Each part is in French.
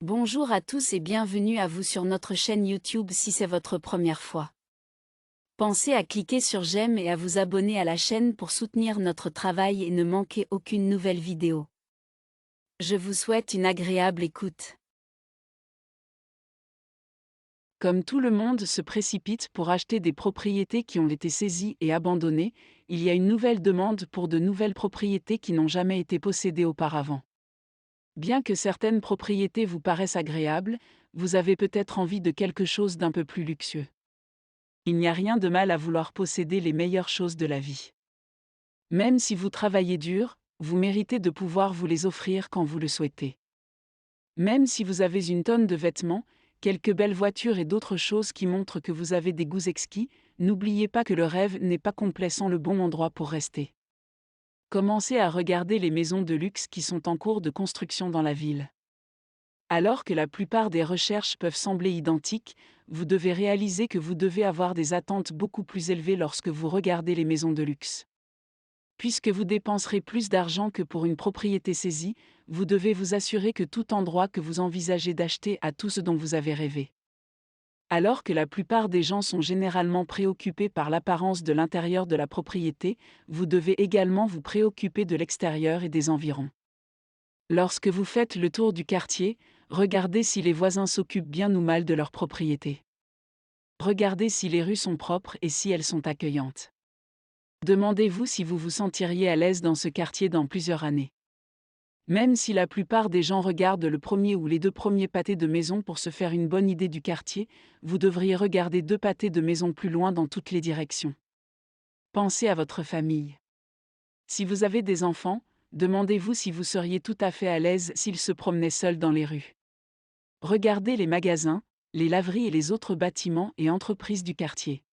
Bonjour à tous et bienvenue à vous sur notre chaîne YouTube si c'est votre première fois. Pensez à cliquer sur j'aime et à vous abonner à la chaîne pour soutenir notre travail et ne manquer aucune nouvelle vidéo. Je vous souhaite une agréable écoute. Comme tout le monde se précipite pour acheter des propriétés qui ont été saisies et abandonnées, il y a une nouvelle demande pour de nouvelles propriétés qui n'ont jamais été possédées auparavant. Bien que certaines propriétés vous paraissent agréables, vous avez peut-être envie de quelque chose d'un peu plus luxueux. Il n'y a rien de mal à vouloir posséder les meilleures choses de la vie. Même si vous travaillez dur, vous méritez de pouvoir vous les offrir quand vous le souhaitez. Même si vous avez une tonne de vêtements, quelques belles voitures et d'autres choses qui montrent que vous avez des goûts exquis, n'oubliez pas que le rêve n'est pas complet sans le bon endroit pour rester. Commencez à regarder les maisons de luxe qui sont en cours de construction dans la ville. Alors que la plupart des recherches peuvent sembler identiques, vous devez réaliser que vous devez avoir des attentes beaucoup plus élevées lorsque vous regardez les maisons de luxe. Puisque vous dépenserez plus d'argent que pour une propriété saisie, vous devez vous assurer que tout endroit que vous envisagez d'acheter a tout ce dont vous avez rêvé. Alors que la plupart des gens sont généralement préoccupés par l'apparence de l'intérieur de la propriété, vous devez également vous préoccuper de l'extérieur et des environs. Lorsque vous faites le tour du quartier, regardez si les voisins s'occupent bien ou mal de leur propriété. Regardez si les rues sont propres et si elles sont accueillantes. Demandez-vous si vous vous sentiriez à l'aise dans ce quartier dans plusieurs années. Même si la plupart des gens regardent le premier ou les deux premiers pâtés de maison pour se faire une bonne idée du quartier, vous devriez regarder deux pâtés de maison plus loin dans toutes les directions. Pensez à votre famille. Si vous avez des enfants, demandez-vous si vous seriez tout à fait à l'aise s'ils se promenaient seuls dans les rues. Regardez les magasins, les laveries et les autres bâtiments et entreprises du quartier.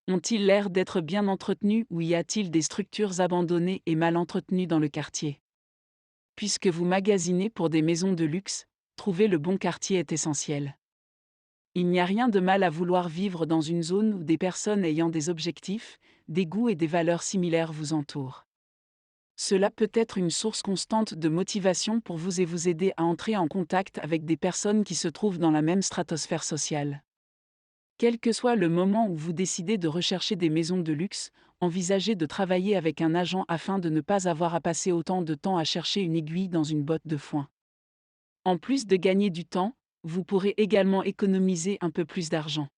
Ont-ils l'air d'être bien entretenus ou y a-t-il des structures abandonnées et mal entretenues dans le quartier? Puisque vous magasinez pour des maisons de luxe, trouver le bon quartier est essentiel. Il n'y a rien de mal à vouloir vivre dans une zone où des personnes ayant des objectifs, des goûts et des valeurs similaires vous entourent. Cela peut être une source constante de motivation pour vous et vous aider à entrer en contact avec des personnes qui se trouvent dans la même stratosphère sociale. Quel que soit le moment où vous décidez de rechercher des maisons de luxe, envisagez de travailler avec un agent afin de ne pas avoir à passer autant de temps à chercher une aiguille dans une botte de foin. En plus de gagner du temps, vous pourrez également économiser un peu plus d'argent.